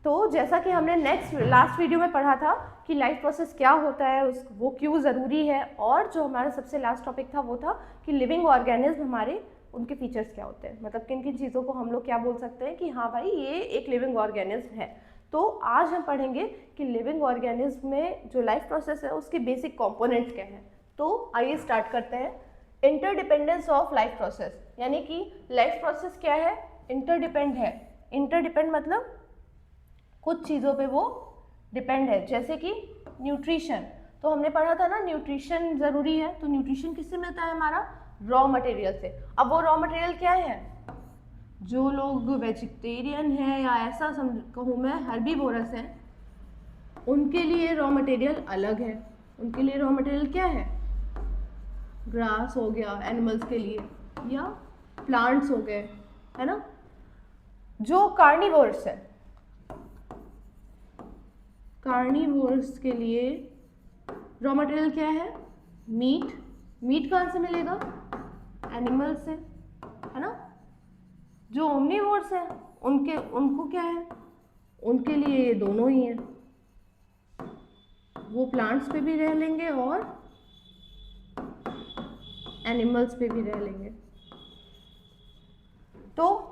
तो जैसा कि हमने लास्ट वीडियो में पढ़ा था कि लाइफ प्रोसेस क्या होता है, वो क्यों ज़रूरी है, और जो हमारा सबसे लास्ट टॉपिक था वो था कि लिविंग ऑर्गेनिज्म हमारे उनके फीचर्स क्या होते हैं, मतलब किन किन चीज़ों को हम लोग क्या बोल सकते हैं कि हाँ भाई ये एक लिविंग ऑर्गेनिज्म है। तो आज हम पढ़ेंगे कि लिविंग ऑर्गेनिज्म में जो लाइफ प्रोसेस है उसके बेसिक कंपोनेंट्स क्या हैं। तो आइए स्टार्ट करते हैं। इंटरडिपेंडेंस ऑफ लाइफ प्रोसेस, यानी कि लाइफ प्रोसेस क्या है, इंटरडिपेंड है। इंटरडिपेंड मतलब कुछ चीज़ों पे वो डिपेंड है, जैसे कि न्यूट्रिशन। तो हमने पढ़ा था ना ज़रूरी है, तो न्यूट्रिशन किससे मिलता है, हमारा रॉ मटेरियल से। अब वो रॉ मटेरियल क्या है, जो लोग वेजिटेरियन है या ऐसा कहूँ मैं हर्बीवोरस है, उनके लिए रॉ मटेरियल अलग है। उनके लिए रॉ मटेरियल क्या है, ग्रास हो गया एनिमल्स के लिए, या प्लांट्स हो गए, है ना। जो कार्निवोर्स है, कार्निवोर्स के लिए रॉ मटेरियल क्या है, मीट। मीट कहाँ से मिलेगा, एनिमल से, है ना। जो ओमनीवोर्स है उनको क्या है, उनके लिए ये दोनों ही हैं, वो प्लांट्स पे भी रह लेंगे और एनिमल्स पे भी रह लेंगे। तो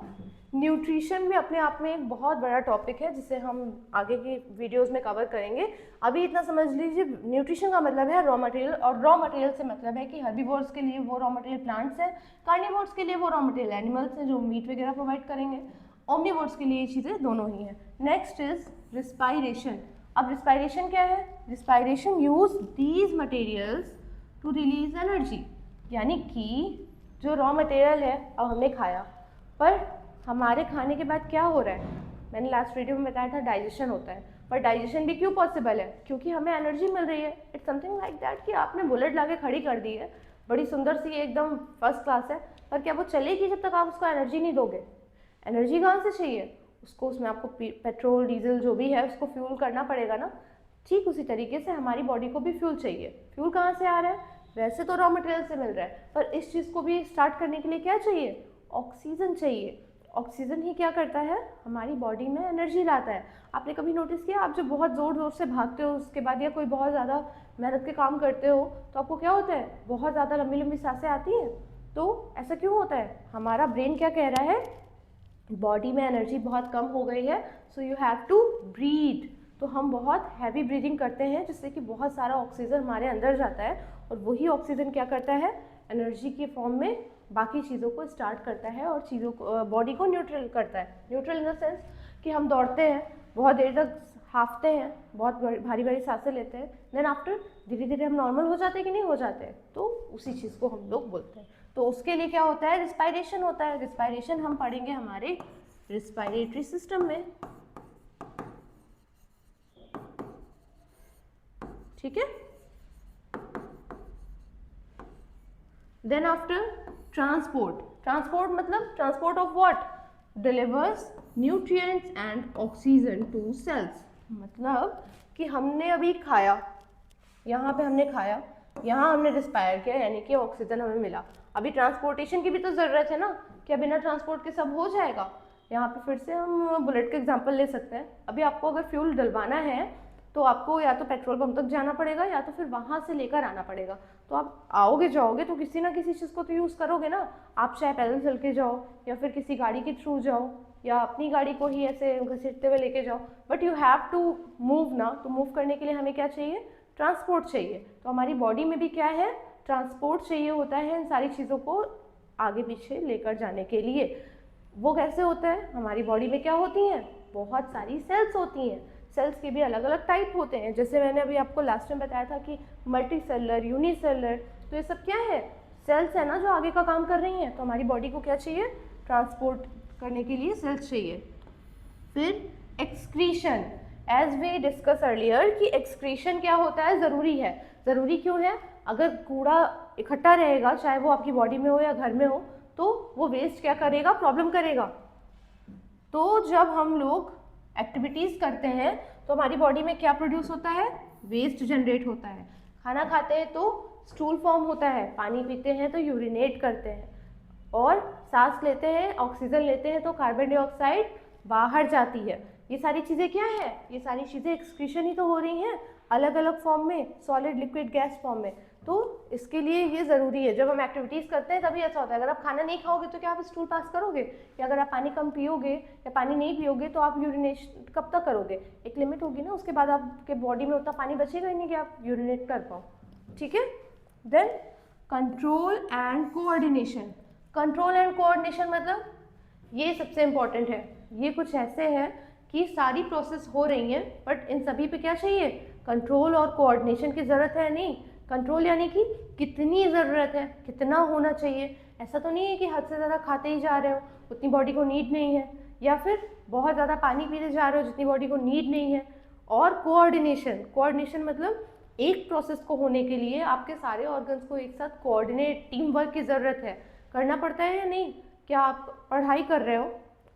न्यूट्रिशन भी अपने आप में एक बहुत बड़ा टॉपिक है जिसे हम आगे की वीडियोस में कवर करेंगे। अभी इतना समझ लीजिए, न्यूट्रिशन का मतलब है रॉ मटेरियल, और रॉ मटेरियल से मतलब है कि हर्बीवोर्स के लिए वो रॉ मटेरियल प्लांट्स हैं, कार्निवोर्स के लिए वो रॉ मटेरियल एनिमल्स हैं जो मीट वगैरह प्रोवाइड करेंगे, ओमनीवोर्स के लिए ये चीज़ें दोनों ही हैं। Next is respiration. अब रिस्पायरेशन क्या है, respiration use these materials to release energy, यानी कि जो रॉ मटेरियल है, अब हमने खाया, पर हमारे खाने के बाद क्या हो रहा है, मैंने लास्ट वीडियो में बताया था डाइजेशन होता है, पर डाइजेशन भी क्यों पॉसिबल है, क्योंकि हमें एनर्जी मिल रही है। इट्स समथिंग लाइक दैट कि आपने बुलेट लाके खड़ी कर दी है, बड़ी सुंदर सी एकदम फर्स्ट क्लास है, पर क्या वो चलेगी जब तक आप उसको एनर्जी नहीं दोगे। एनर्जी कहाँ से चाहिए उसको, उसमें आपको पेट्रोल डीजल जो भी है उसको फ्यूल करना पड़ेगा ना। ठीक उसी तरीके से हमारी बॉडी को भी फ्यूल चाहिए। फ्यूल कहाँ से आ रहा है, वैसे तो रॉ मटेरियल से मिल रहा है, पर इस चीज़ को भी स्टार्ट करने के लिए क्या चाहिए, ऑक्सीजन चाहिए। ऑक्सीजन ही क्या करता है, हमारी बॉडी में एनर्जी लाता है। आपने कभी नोटिस किया, आप जब बहुत ज़ोर ज़ोर से भागते हो उसके बाद, या कोई बहुत ज़्यादा मेहनत के काम करते हो, तो आपको क्या होता है, बहुत ज़्यादा लंबी लंबी सांसें आती हैं। तो ऐसा क्यों होता है, हमारा ब्रेन क्या कह रहा है, बॉडी में एनर्जी बहुत कम हो गई है, so you have to breathe. तो हम बहुत हैवी ब्रीदिंग करते हैं जिससे कि बहुत सारा ऑक्सीजन हमारे अंदर जाता है, और वही ऑक्सीजन क्या करता है, एनर्जी के फॉर्म में बाकी चीज़ों को स्टार्ट करता है और चीज़ों को, बॉडी को न्यूट्रल करता है। न्यूट्रल इन द सेंस कि हम दौड़ते हैं, बहुत देर तक हांफते हैं, बहुत भारी भारी सांसें लेते हैं, देन आफ्टर धीरे धीरे हम नॉर्मल हो जाते हैं कि नहीं हो जाते हैं, तो उसी चीज़ को हम लोग बोलते हैं। तो उसके लिए क्या होता है, रिस्पायरेशन होता है। रिस्पायरेशन हम पढ़ेंगे हमारे रिस्पायरेटरी सिस्टम में, ठीक है। Then after transport. ट्रांसपोर्ट मतलब transport of what, delivers nutrients and oxygen to cells. मतलब कि हमने अभी खाया, यहाँ पे हमने खाया, यहाँ हमने रिस्पायर किया, यानी कि ऑक्सीजन हमें मिला। अभी ट्रांसपोर्टेशन की भी तो ज़रूरत है ना, क्या बिना ट्रांसपोर्ट के सब हो जाएगा। यहाँ पे फिर से हम बुलेट का एग्जांपल ले सकते हैं। अभी आपको अगर फ्यूल डलवाना है तो आपको या तो पेट्रोल पंप तक जाना पड़ेगा, या तो फिर वहाँ से लेकर आना पड़ेगा। तो आप आओगे जाओगे तो किसी ना किसी चीज़ को तो यूज़ करोगे ना। आप चाहे पैदल चल के जाओ, या फिर किसी गाड़ी के थ्रू जाओ, या अपनी गाड़ी को ही ऐसे घसीटते हुए लेके जाओ, but you have to move ना। तो मूव करने के लिए हमें क्या चाहिए, ट्रांसपोर्ट चाहिए। तो हमारी बॉडी में भी क्या है, ट्रांसपोर्ट चाहिए होता है इन सारी चीज़ों को आगे पीछे लेकर जाने के लिए। वो कैसे होता है, हमारी बॉडी में क्या होती हैं, बहुत सारी सेल्स होती हैं। सेल्स के भी अलग अलग टाइप होते हैं, जैसे मैंने अभी आपको लास्ट में बताया था कि मल्टी सेलर, यूनिसेलर। तो ये सब क्या है, सेल्स है ना जो आगे का काम कर रही हैं। तो हमारी बॉडी को क्या चाहिए, ट्रांसपोर्ट करने के लिए सेल्स चाहिए। फिर excretion, as we discuss earlier कि एक्सक्रीशन क्या होता है, ज़रूरी है। ज़रूरी क्यों है, अगर कूड़ा इकट्ठा रहेगा, चाहे वो आपकी बॉडी में हो या घर में हो, तो वो वेस्ट क्या करेगा, प्रॉब्लम करेगा। तो जब हम लोग एक्टिविटीज़ करते हैं तो हमारी बॉडी में क्या प्रोड्यूस होता है, वेस्ट जनरेट होता है। खाना खाते हैं तो स्टूल फॉर्म होता है, पानी पीते हैं तो यूरिनेट करते हैं, और सांस लेते हैं, ऑक्सीजन लेते हैं तो कार्बन डाइऑक्साइड बाहर जाती है। ये सारी चीज़ें क्या है, ये सारी चीज़ें एक्सक्रीशन ही तो हो रही हैं अलग अलग फॉर्म में, सॉलिड लिक्विड गैस फॉर्म में। तो इसके लिए ये ज़रूरी है, जब हम एक्टिविटीज़ करते हैं तभी ऐसा होता है। अगर आप खाना नहीं खाओगे तो क्या आप स्टूल पास करोगे, या अगर आप पानी कम पियोगे या पानी नहीं पियोगे तो आप यूरिनेशन कब तक करोगे, एक लिमिट होगी ना, उसके बाद आपके बॉडी में उतना पानी बचेगा ही नहीं कि आप यूरिनेट कर पाओ, ठीक है। Then control and coordination. Control and coordination मतलब ये सबसे इम्पॉर्टेंट है। ये कुछ ऐसे है कि सारी प्रोसेस हो रही हैं बट इन सभी पे क्या चाहिए, कंट्रोल और कोऑर्डिनेशन की ज़रूरत है। नहीं, कंट्रोल यानी कि कितनी ज़रूरत है, कितना होना चाहिए। ऐसा तो नहीं है कि हद से ज़्यादा खाते ही जा रहे हो, उतनी बॉडी को नीड नहीं है, या फिर बहुत ज़्यादा पानी पीते जा रहे हो जितनी बॉडी को नीड नहीं है। और कोऑर्डिनेशन, कोऑर्डिनेशन मतलब एक प्रोसेस को होने के लिए आपके सारे ऑर्गन्स को एक साथ कोऑर्डिनेट, टीम वर्क की ज़रूरत है। करना पड़ता है या नहीं। क्या आप पढ़ाई कर रहे हो,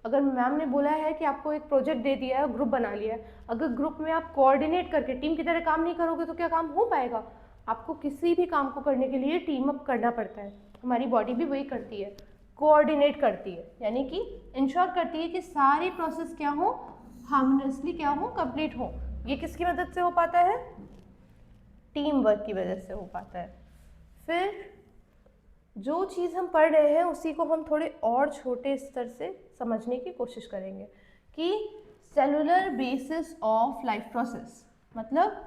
अगर मैम ने बोला है कि आपको एक प्रोजेक्ट दे दिया है, ग्रुप बना लिया है, अगर ग्रुप में आप कोऑर्डिनेट करके टीम की तरह काम नहीं करोगे तो क्या काम हो पाएगा। आपको किसी भी काम को करने के लिए टीम अप करना पड़ता है। हमारी बॉडी भी वही करती है, कोऑर्डिनेट करती है, यानी कि इंश्योर करती है कि सारी प्रोसेस क्या हो, हार्मोनियसली क्या हो, कंप्लीट हो। ये किसकी मदद से हो पाता है, टीम वर्क की वजह से हो पाता है। फिर जो चीज़ हम पढ़ रहे हैं उसी को हम थोड़े और छोटे स्तर से समझने की कोशिश करेंगे कि cellular basis of life process, मतलब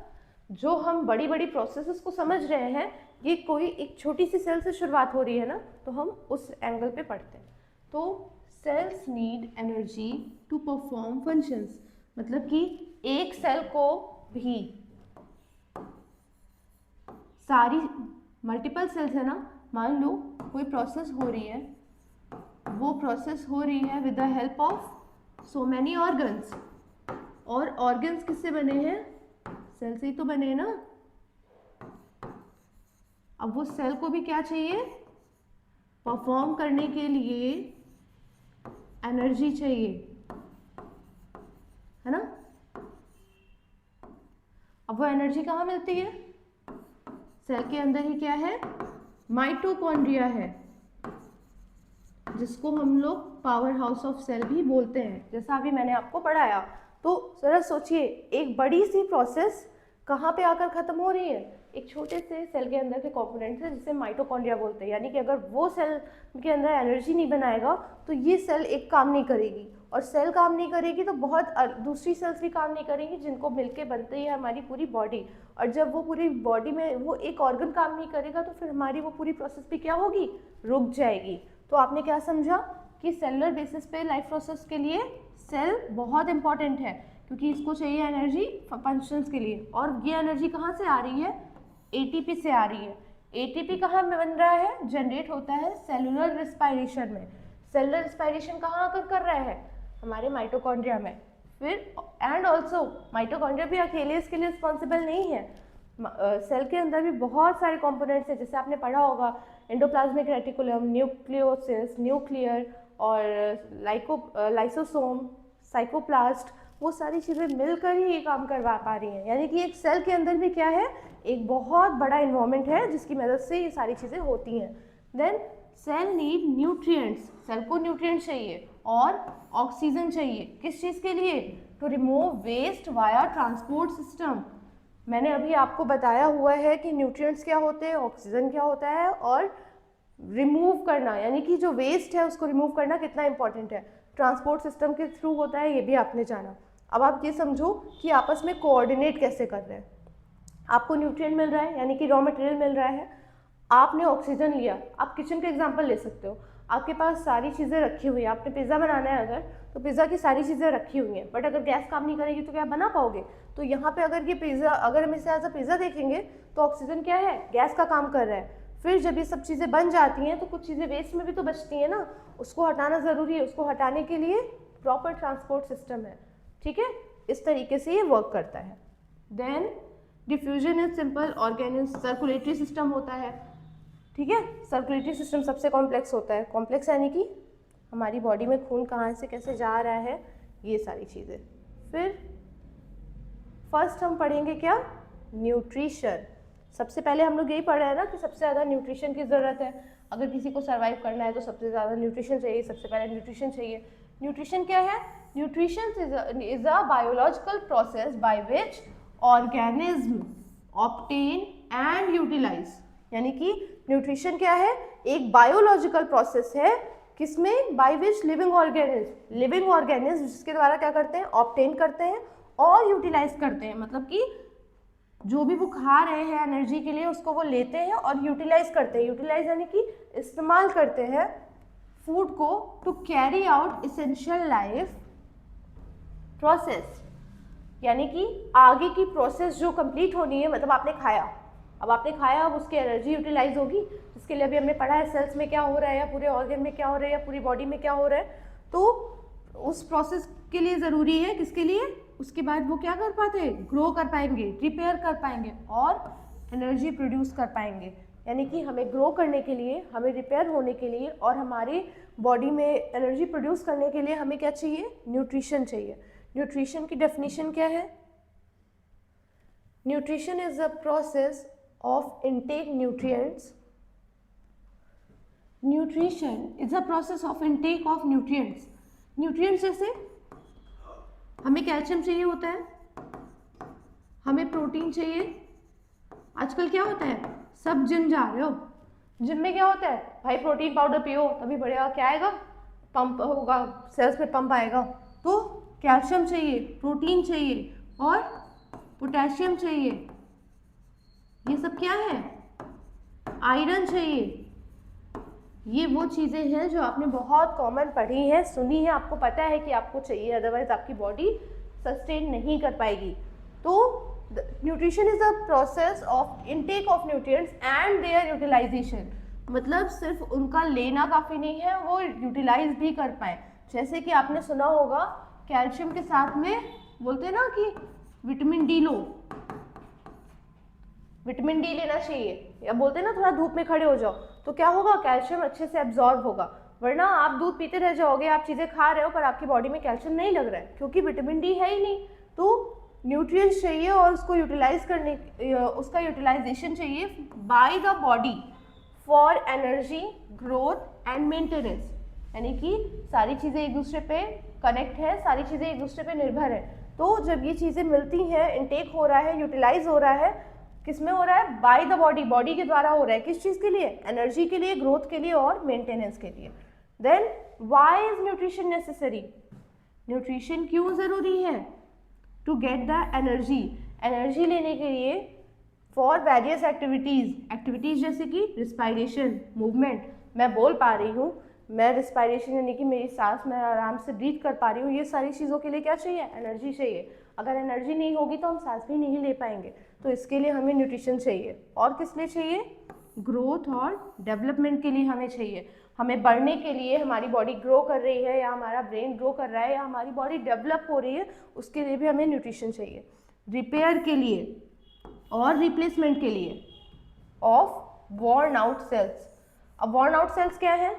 जो हम बड़ी बड़ी प्रोसेसेस को समझ रहे हैं, ये कोई एक छोटी सी सेल से शुरुआत हो रही है ना, तो हम उस एंगल पे पढ़ते हैं। तो cells need energy to perform functions, मतलब कि एक सेल को भी, सारी मल्टीपल सेल्स है ना, मान लो कोई प्रोसेस हो रही है, वो प्रोसेस हो रही है with the help of so many organs, और ऑर्गन्स किससे बने हैं, सेल से ही तो बने हैं ना। अब वो सेल को भी क्या चाहिए, परफॉर्म करने के लिए एनर्जी चाहिए, है ना। अब वो एनर्जी कहाँ मिलती है, सेल के अंदर ही क्या है, माइटोकॉन्ड्रिया है, जिसको हम लोग पावर हाउस ऑफ सेल भी बोलते हैं, जैसा अभी मैंने आपको पढ़ाया। तो जरा सोचिए, एक बड़ी सी प्रोसेस कहाँ पे आकर ख़त्म हो रही है, एक छोटे से सेल के अंदर के कंपोनेंट से, जिसे माइटोकॉन्ड्रिया बोलते हैं। यानी कि अगर वो सेल के अंदर एनर्जी नहीं बनाएगा तो ये सेल एक काम नहीं करेगी, और सेल काम नहीं करेगी तो बहुत दूसरी सेल्स भी काम नहीं करेंगी, जिनको मिलके बनती है हमारी पूरी बॉडी। और जब वो पूरी बॉडी में वो एक ऑर्गन काम नहीं करेगा तो फिर हमारी वो पूरी प्रोसेस भी क्या होगी, रुक जाएगी। तो आपने क्या समझा कि सेलुलर बेसिस पे लाइफ प्रोसेस के लिए सेल बहुत इंपॉर्टेंट है, क्योंकि इसको चाहिए एनर्जी फंक्शंस के लिए। और ये एनर्जी कहाँ से आ रही है, एटीपी से आ रही है। एटीपी कहाँ में बन रहा है, जनरेट होता है सेलुलर रेस्पिरेशन में। सेलुलर रेस्पिरेशन कहाँ आकर कर रहा है, हमारे माइटोकॉन्ड्रिया में। फिर एंड ऑल्सो माइटोकॉन्ड्रिया भी अकेले इसके लिए रिस्पॉन्सिबल नहीं है, सेल के अंदर भी बहुत सारे कंपोनेंट्स हैं, जैसे आपने पढ़ा होगा एंडोप्लाज्मिक रेटिकुलम, न्यूक्लियोसिस, न्यूक्लियर, और लाइसोसोम, साइकोप्लास्ट, वो सारी चीज़ें मिलकर ही ये काम करवा पा रही हैं। यानी कि एक सेल के अंदर भी क्या है, एक बहुत बड़ा इन्वॉल्वमेंट है जिसकी मदद से ये सारी चीज़ें होती हैं। Then cell need nutrients, cell को न्यूट्रिएंट्स चाहिए और ऑक्सीजन चाहिए। किस चीज़ के लिए, to remove waste via transport system. मैंने अभी आपको बताया हुआ है कि न्यूट्रिएंट्स क्या होते हैं, ऑक्सीजन क्या होता है, और रिमूव करना यानी कि जो वेस्ट है उसको रिमूव करना कितना इंपॉर्टेंट है, ट्रांसपोर्ट सिस्टम के थ्रू होता है, ये भी आपने जाना। अब आप ये समझो कि आपस में कोऑर्डिनेट कैसे कर रहे हैं। आपको न्यूट्रिएंट मिल रहा है यानी कि रॉ मटेरियल मिल रहा है, आपने ऑक्सीजन लिया। आप किचन का एग्जांपल ले सकते हो, आपके पास सारी चीज़ें रखी हुई है, आपने पिज़्ज़ा बनाना है अगर, तो पिज़्ज़ा की सारी चीज़ें रखी हुई हैं, बट अगर गैस काम नहीं करेगी तो क्या बना पाओगे। तो यहाँ पे अगर ये पिज़्ज़ा, अगर हम इसे एज अ पिज़्ज़ा देखेंगे तो ऑक्सीजन क्या है, गैस का काम कर रहा है। फिर जब ये सब चीज़ें बन जाती हैं तो कुछ चीज़ें वेस्ट में भी तो बचती हैं ना, उसको हटाना ज़रूरी है, उसको हटाने के लिए प्रॉपर ट्रांसपोर्ट सिस्टम है, ठीक है। इस तरीके से ये वर्क करता है। Then diffusion is simple organism, circulatory system होता है, ठीक है। सर्कुलेटरी सिस्टम सबसे कॉम्प्लेक्स होता है, कॉम्प्लेक्स यानी कि हमारी बॉडी में खून कहाँ से कैसे जा रहा है, ये सारी चीज़ें। फिर फर्स्ट हम पढ़ेंगे क्या, न्यूट्रिशन। सबसे पहले हम लोग यही पढ़ रहे हैं ना कि सबसे ज़्यादा न्यूट्रिशन की ज़रूरत है। अगर किसी को सर्वाइव करना है तो सबसे ज़्यादा न्यूट्रिशन चाहिए, सबसे पहले न्यूट्रिशन चाहिए। न्यूट्रिशन क्या है, nutrition is a biological process by which organism obtain and utilize, यानी कि न्यूट्रिशन क्या है, एक बायोलॉजिकल प्रोसेस है किसमें, बाय विच लिविंग ऑर्गेनिज्म जिसके द्वारा क्या करते हैं, ऑब्टेन करते हैं और यूटिलाइज करते हैं, मतलब कि जो भी वो खा रहे हैं एनर्जी के लिए उसको वो लेते हैं और यूटिलाइज करते हैं। यूटिलाइज यानी कि इस्तेमाल करते हैं फूड को to carry out essential life process, यानी कि आगे की प्रोसेस जो कंप्लीट होनी है, मतलब आपने खाया, अब उसकी एनर्जी यूटिलाइज होगी, जिसके लिए अभी हमने पढ़ा है सेल्स में क्या हो रहा है या पूरे ऑर्गन में क्या हो रहा है या पूरी बॉडी में क्या हो रहा है, तो उस प्रोसेस के लिए ज़रूरी है, किसके लिए, उसके बाद वो क्या कर पाते हैं, ग्रो कर पाएंगे, रिपेयर कर पाएंगे और एनर्जी प्रोड्यूस कर पाएंगे। यानी कि हमें ग्रो करने के लिए, हमें रिपेयर होने के लिए और हमारी बॉडी में एनर्जी प्रोड्यूस करने के लिए हमें क्या चाहिए, न्यूट्रिशन चाहिए। न्यूट्रिशन की डेफिनेशन क्या है, nutrition is a process of intake nutrients, nutrition is a process of intake of nutrients. Nutrients जैसे हमें कैल्शियम चाहिए होता है, हमें प्रोटीन चाहिए। आजकल क्या होता है, सब जिम जा रहे हो, जिम में क्या होता है भाई, प्रोटीन पाउडर पियो तभी बढ़िया, क्या आएगा, पंप होगा, सेल्स में पंप आएगा। तो कैल्शियम चाहिए, प्रोटीन चाहिए और पोटेशियम चाहिए, ये सब क्या है, आयरन चाहिए। ये वो चीज़ें हैं जो आपने बहुत कॉमन पढ़ी हैं, सुनी है, आपको पता है कि आपको चाहिए, अदरवाइज आपकी बॉडी सस्टेन नहीं कर पाएगी। तो nutrition is a process of intake of nutrients and their utilization, मतलब सिर्फ उनका लेना काफ़ी नहीं है, वो यूटिलाइज भी कर पाए। जैसे कि आपने सुना होगा कैल्शियम के साथ में बोलते हैं ना कि विटामिन डी लो, विटामिन डी लेना चाहिए, या बोलते हैं ना थोड़ा धूप में खड़े हो जाओ, तो क्या होगा, कैल्शियम अच्छे से एब्जॉर्ब होगा। वरना आप दूध पीते रह जाओगे, आप चीज़ें खा रहे हो पर आपकी बॉडी में कैल्शियम नहीं लग रहा है क्योंकि विटामिन डी है ही नहीं। तो न्यूट्रिएंट्स चाहिए और उसको यूटिलाइज करने, उसका यूटिलाइजेशन चाहिए by the body for energy, growth and maintenance, यानी कि सारी चीज़ें एक दूसरे पे कनेक्ट है, सारी चीज़ें एक दूसरे पे निर्भर है। तो जब ये चीज़ें मिलती हैं, इनटेक हो रहा है, यूटिलाइज हो रहा है, किस में हो रहा है, बाय द बॉडी, बॉडी के द्वारा हो रहा है, किस चीज़ के लिए, एनर्जी के लिए, ग्रोथ के लिए और मेंटेनेंस के लिए। Then why is nutrition necessary, nutrition क्यों ज़रूरी है, to get the energy, energy लेने के लिए फॉर वेरियस एक्टिविटीज़ जैसे कि रिस्पायरेशन, मूवमेंट, मैं बोल पा रही हूँ, मैं रिस्पायरेशन यानी कि मेरी सांस मैं आराम से ब्रीथ कर पा रही हूँ, ये सारी चीज़ों के लिए क्या चाहिए, एनर्जी चाहिए। अगर एनर्जी नहीं होगी तो हम सांस भी नहीं ले पाएंगे, तो इसके लिए हमें न्यूट्रिशन चाहिए। और किस लिए चाहिए, ग्रोथ और डेवलपमेंट के लिए हमें चाहिए, हमें बढ़ने के लिए, हमारी बॉडी ग्रो कर रही है या हमारा ब्रेन ग्रो कर रहा है या हमारी बॉडी डेवलप हो रही है, उसके लिए भी हमें न्यूट्रिशन चाहिए। रिपेयर के लिए और रिप्लेसमेंट के लिए ऑफ वॉर्न आउट सेल्स। अब वॉर्न आउट सेल्स क्या है,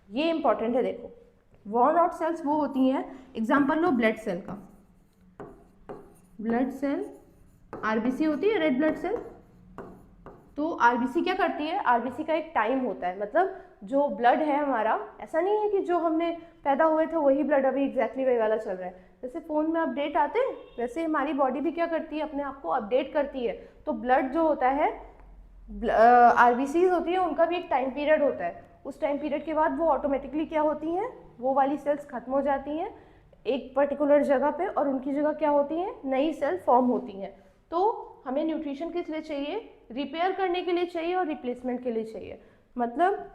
ये इंपॉर्टेंट है, देखो वॉर्न आउट सेल्स वो होती हैं, एग्जाम्पल लो ब्लड सेल का, ब्लड सेल आरबीसी होती है, रेड ब्लड सेल। तो आरबीसी क्या करती है, आरबीसी का एक टाइम होता है, मतलब जो ब्लड है हमारा, ऐसा नहीं है कि जो हमने पैदा हुए थे वही ब्लड अभी एग्जैक्टली वही वाला चल रहा है। जैसे फ़ोन में अपडेट आते हैं वैसे हमारी बॉडी भी क्या करती है, अपने आप को अपडेट करती है। तो ब्लड जो होता है, आरबीसीज होती है, उनका भी एक टाइम पीरियड होता है, उस टाइम पीरियड के बाद वो ऑटोमेटिकली क्या होती हैं, वो वाली सेल्स खत्म हो जाती हैं एक पर्टिकुलर जगह पे और उनकी जगह क्या होती हैं, नई सेल फॉर्म होती हैं। तो हमें न्यूट्रिशन किस लिए चाहिए, रिपेयर करने के लिए चाहिए और रिप्लेसमेंट के लिए चाहिए। मतलब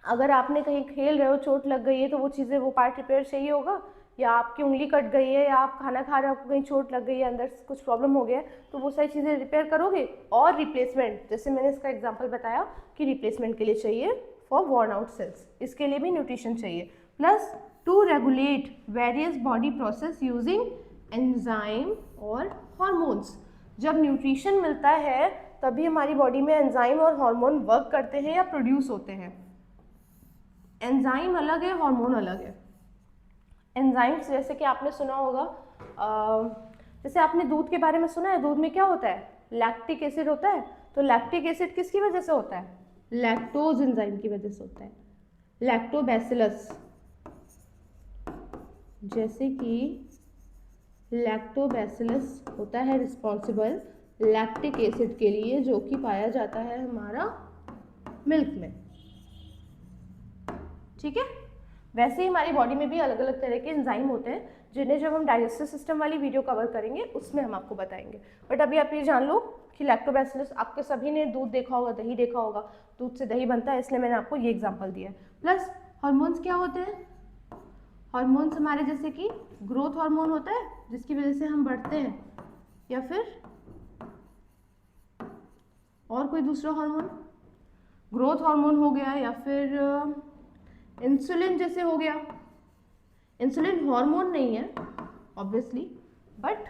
अगर आपने कहीं खेल रहे हो, चोट लग गई है, तो वो चीज़ें, वो पार्ट रिपेयर चाहिए होगा, या आपकी उंगली कट गई है या आप खाना खा रहे हो, आपको कहीं चोट लग गई है, अंदर कुछ प्रॉब्लम हो गया है, तो वो सारी चीज़ें रिपेयर करोगे। और रिप्लेसमेंट, जैसे मैंने इसका एग्जांपल बताया कि रिप्लेसमेंट के लिए चाहिए फॉर वॉर्न आउट सेल्स, इसके लिए भी न्यूट्रिशन चाहिए। Plus two regulate various body process using enzyme और हार्मोन्स। जब न्यूट्रिशन मिलता है तभी हमारी बॉडी में एंजाइम और हार्मोन वर्क करते हैं या प्रोड्यूस होते हैं। एंजाइम अलग है, हार्मोन अलग है। एंजाइम्स जैसे कि आपने सुना होगा, जैसे आपने दूध के बारे में सुना है, दूध में क्या होता है, लैक्टिक एसिड होता है। तो लैक्टिक एसिड किसकी वजह से होता है, लैक्टोज एंजाइम की वजह से होता है, लैक्टोबैसिलस। जैसे कि लैक्टोबैसिलस होता है रिस्पॉन्सिबल लैक्टिक एसिड के लिए, जो कि पाया जाता है हमारा मिल्क में। ठीक है, वैसे ही हमारी बॉडी में भी अलग अलग तरह के एंजाइम होते हैं, जिन्हें जब हम डाइजेस्टिव सिस्टम वाली वीडियो कवर करेंगे उसमें हम आपको बताएंगे। बट अभी आप ये जान लो कि लैक्टोबैसिलस, आपके सभी ने दूध देखा होगा, दही देखा होगा, दूध से दही बनता है, इसलिए मैंने आपको ये एग्जाम्पल दिया है। प्लस हार्मोन्स क्या होते हैं? हार्मोन्स हमारे जैसे कि ग्रोथ हार्मोन होता है जिसकी वजह से हम बढ़ते हैं, या फिर और कोई दूसरा हार्मोन, ग्रोथ हार्मोन हो गया, या फिर इंसुलिन जैसे हो गया। इंसुलिन हार्मोन नहीं है ऑब्वियसली, बट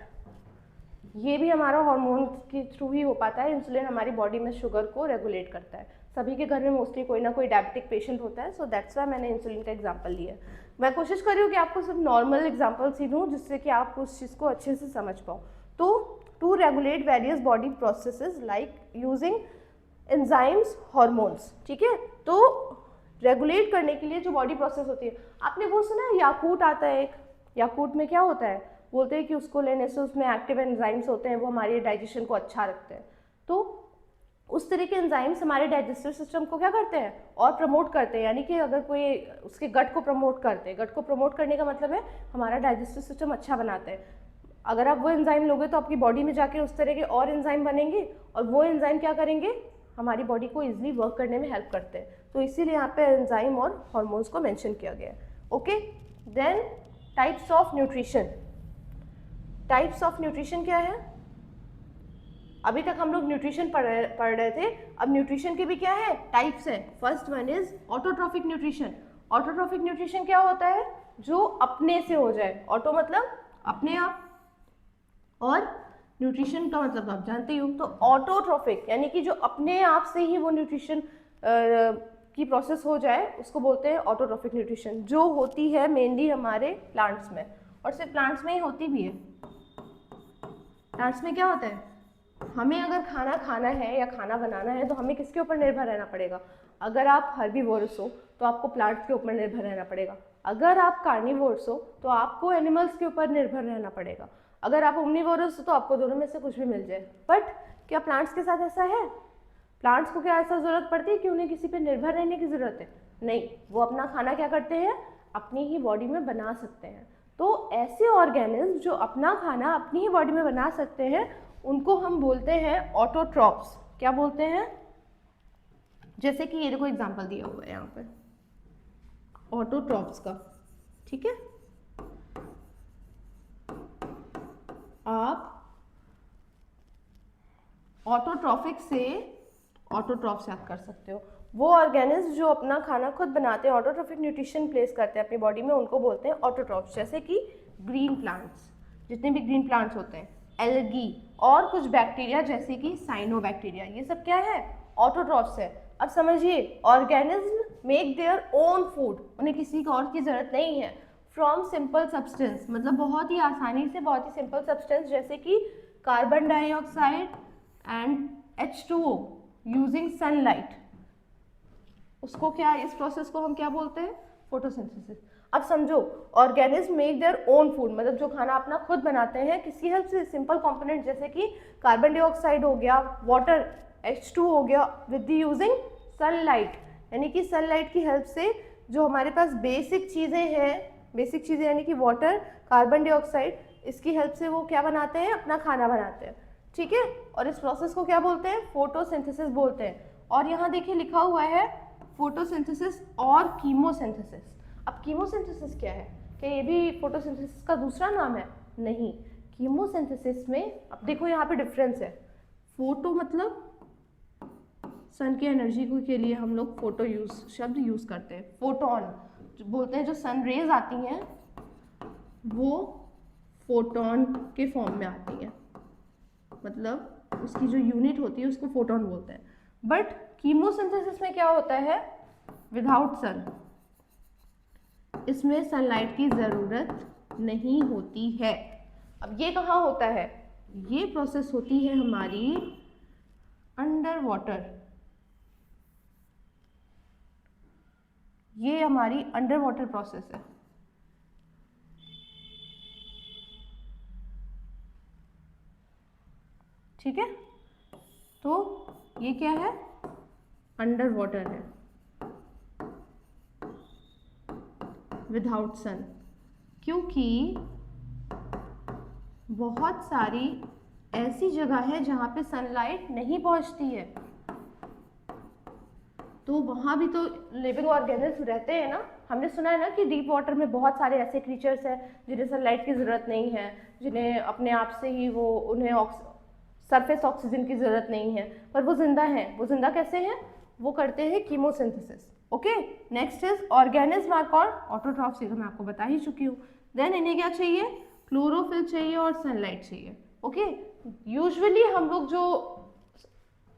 ये भी हमारा हार्मोन के थ्रू ही हो पाता है। इंसुलिन हमारी बॉडी में शुगर को रेगुलेट करता है। सभी के घर में मोस्टली कोई ना कोई डायबिटिक पेशेंट होता है, सो दैट्स वाई मैंने इंसुलिन का एग्जांपल लिया है। मैं कोशिश कर रही हूँ कि आपको सिर्फ नॉर्मल एग्जांपल्स ही दूँ जिससे कि आप उस चीज़ को अच्छे से समझ पाओ। तो to regulate various body processes like using enzymes, hormones. ठीक है, तो रेगुलेट करने के लिए जो बॉडी प्रोसेस होती है, आपने वो सुना है याकूट आता है एक, याकूट में क्या होता है, बोलते हैं कि उसको लेने से उसमें एक्टिव एंजाइम्स होते हैं, वो हमारे डाइजेशन को अच्छा रखते हैं। तो उस तरह के एंजाइम्स हमारे डाइजेस्टिव सिस्टम को क्या करते हैं और प्रमोट करते हैं, यानी कि अगर कोई उसके गट को प्रमोट करते हैं, गट को प्रमोट करने का मतलब है हमारा डाइजेस्टिव सिस्टम अच्छा बनाते हैं। अगर आप वो एंजाइम लोगे तो आपकी बॉडी में जाके उस तरह के और एंजाइम बनेंगे, और वो एंजाइम क्या करेंगे, हमारी बॉडी को इजीली वर्क करने में हेल्प करते हैं। तो इसीलिए यहाँ पे एंजाइम और हार्मोन्स को मेंशन किया गया है। Okay, then types of nutrition. Types of nutrition क्या है? अभी तक हम लोग न्यूट्रिशन पढ़ रहे थे, अब न्यूट्रिशन के भी क्या है, टाइप्स है। First one is autotrophic nutrition. Autotrophic nutrition क्या होता है? जो अपने से हो जाए। ऑटो मतलब अपने आप, और न्यूट्रिशन का मतलब आप जानते ही हो। तो ऑटोट्रॉफिक यानी कि जो अपने आप से ही वो न्यूट्रिशन की प्रोसेस हो जाए, उसको बोलते हैं ऑटोट्रॉफिक न्यूट्रिशन, जो होती है मेनली हमारे प्लांट्स में, और सिर्फ प्लांट्स में ही होती भी है। प्लांट्स में क्या होता है, हमें अगर खाना खाना है या खाना बनाना है तो हमें किसके ऊपर निर्भर रहना पड़ेगा? अगर आप हर्बीवोरस हो तो आपको प्लांट्स के ऊपर निर्भर रहना पड़ेगा। अगर आप कार्निवोरस हो तो आपको एनिमल्स के ऊपर निर्भर रहना पड़ेगा। अगर आप ओमनीवोरस हो तो आपको दोनों में से कुछ भी मिल जाए। बट क्या प्लांट्स के साथ ऐसा है? प्लांट्स को क्या ऐसा ज़रूरत पड़ती है कि उन्हें किसी पे निर्भर रहने की ज़रूरत है? नहीं, वो अपना खाना क्या करते हैं, अपनी ही बॉडी में बना सकते हैं। तो ऐसे ऑर्गेनिज्म जो अपना खाना अपनी ही बॉडी में बना सकते हैं, उनको हम बोलते हैं ऑटोट्रॉप्स। क्या बोलते हैं? जैसे कि ये देखो एग्जांपल दिया हुआ है यहाँ पर ऑटोट्रॉप्स का। ठीक है, आप ऑटोट्रॉफिक से ऑटोट्रॉप्स याद कर सकते हो। वो ऑर्गेनिज्म जो अपना खाना खुद बनाते हैं, ऑटोट्रॉफिक न्यूट्रिशन प्लेस करते हैं अपनी बॉडी में, उनको बोलते हैं ऑटोट्रॉप्स। जैसे कि ग्रीन प्लांट्स, जितने भी ग्रीन प्लांट्स होते हैं, एल्गी, और कुछ बैक्टीरिया जैसे कि साइनोबैक्टीरिया, ये सब क्या है, ऑटोट्रॉप्स है। अब समझिए, organism make their own food, उन्हें किसी और की जरूरत नहीं है। फ्रॉम सिंपल सब्सटेंस, मतलब बहुत ही आसानी से, बहुत ही सिंपल सब्सटेंस जैसे कि carbon dioxide and H2O using sunlight, उसको क्या, इस प्रोसेस को हम क्या बोलते हैं, फोटोसिंथेसिस। अब समझो, organism make their own food, मतलब जो खाना अपना खुद बनाते हैं किसी हेल्प से, सिंपल कंपोनेंट जैसे कि कार्बन डाइऑक्साइड हो गया, वाटर H2 हो गया, विद द यूजिंग सनलाइट, यानी कि सनलाइट की हेल्प से जो हमारे पास बेसिक चीज़ें हैं, बेसिक चीज़ें यानी कि वाटर, कार्बन डाइऑक्साइड, इसकी हेल्प से वो क्या बनाते हैं, अपना खाना बनाते हैं। ठीक है, और इस प्रोसेस को क्या बोलते हैं, फोटोसिंथेसिस बोलते हैं। और यहाँ देखिए लिखा हुआ है फोटोसिंथेसिस और कीमोसिंथेसिस। अब कीमोसिंथेसिस क्या है? क्या ये भी फोटोसिंथेसिस का दूसरा नाम है? नहीं, कीमोसिंथेसिस में अब देखो यहाँ पे डिफरेंस है। फोटो मतलब सन की एनर्जी के लिए हम लोग फोटो शब्द यूज करते हैं। फोटोन बोलते हैं, जो सन रेज आती हैं वो फोटोन के फॉर्म में आती हैं, मतलब उसकी जो यूनिट होती है उसको फोटोन बोलते हैं। बट कीमोसिंथेसिस में क्या होता है, विदाउट सन, इसमें सनलाइट की ज़रूरत नहीं होती है। अब ये कहाँ होता है, ये प्रोसेस होती है हमारी अंडर वाटर, ये हमारी अंडर वाटर प्रोसेस है। ठीक है, तो ये क्या है, अंडर वाटर है, विदाउट सन, क्योंकि बहुत सारी ऐसी जगह है जहाँ पे सनलाइट नहीं पहुँचती है, तो वहाँ भी तो लिविंग ऑर्गेनिज्म रहते हैं ना। हमने सुना है ना कि डीप वाटर में बहुत सारे ऐसे क्रीचर्स हैं जिन्हें सनलाइट की ज़रूरत नहीं है, जिन्हें अपने आप से ही वो उन्हें सरफेस ऑक्सीजन की ज़रूरत नहीं है, पर वो जिंदा हैं। वो जिंदा कैसे हैं? वो करते हैं chemosynthesis. Okay, next is organism are called autotrophs, ये तो मैं आपको बता ही चुकी हूँ। देन इन्हें क्या चाहिए? क्लोरोफिल चाहिए और सनलाइट चाहिए। ओके, यूजुअली हम लोग जो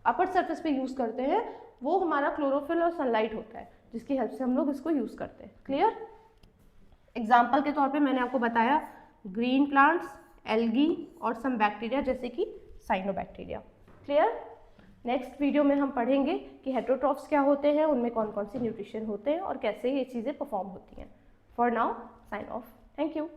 अपर सरफेस पे यूज़ करते हैं वो हमारा क्लोरोफिल और सनलाइट होता है, जिसकी हेल्प से हम लोग इसको यूज़ करते हैं। क्लियर? एग्जाम्पल के तौर पे मैंने आपको बताया ग्रीन प्लांट्स, एल्गी और सम बैक्टीरिया जैसे कि साइनोबैक्टीरिया। क्लियर? नेक्स्ट वीडियो में हम पढ़ेंगे कि हेटेरोट्रॉफ्स क्या होते हैं, उनमें कौन कौन सी न्यूट्रिशन होते हैं और कैसे ये चीज़ें परफॉर्म होती हैं। For now sine of. Thank you.